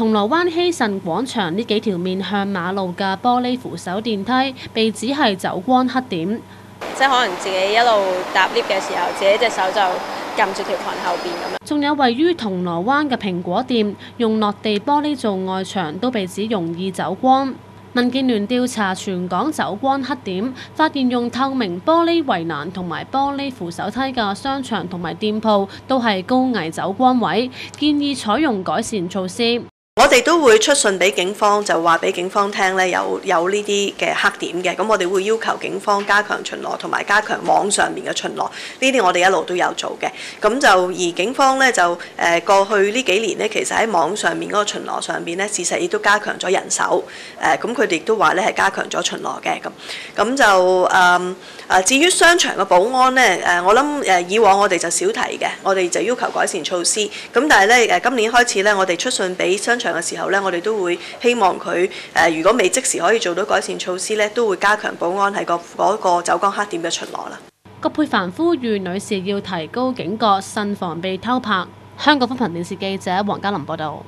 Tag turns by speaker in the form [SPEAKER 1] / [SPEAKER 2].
[SPEAKER 1] 銅鑼灣希慎廣場呢幾條面向馬路嘅玻璃扶手電梯被指係走光黑點，
[SPEAKER 2] 即係可能自己一路搭 lift 嘅時候，自己隻手就撳住條裙後邊咁樣。
[SPEAKER 1] 仲有位於銅鑼灣嘅蘋果店，用落地玻璃做外牆都被指容易走光。民建聯調查全港走光黑點，發現用透明玻璃圍欄同埋玻璃扶手梯嘅商場同埋店鋪都係高危走光位，建議採用改善措施。
[SPEAKER 3] 我哋都會出信俾警方，就話俾警方聽咧，有呢啲嘅黑點嘅，咁我哋會要求警方加強巡邏同埋加強網上面嘅巡邏，呢啲我哋一路都有做嘅。咁就而警方咧就過去呢幾年咧，其實喺網上面嗰個巡邏上邊咧，事實亦都加強咗人手。咁佢哋亦都話咧係加強咗巡邏嘅咁就至於商場嘅保安咧，我諗以往我哋就少提嘅，我哋就要求改善措施。咁但係咧今年開始咧，我哋出信俾商場嘅時候咧，我哋都會希望佢如果未即時可以做到改善措施咧，都會加強保安喺嗰個走光黑點嘅巡邏啦。
[SPEAKER 1] 葛珮帆呼籲女士要提高警覺，慎防被偷拍。香港風頻電視記者黃嘉琳報道。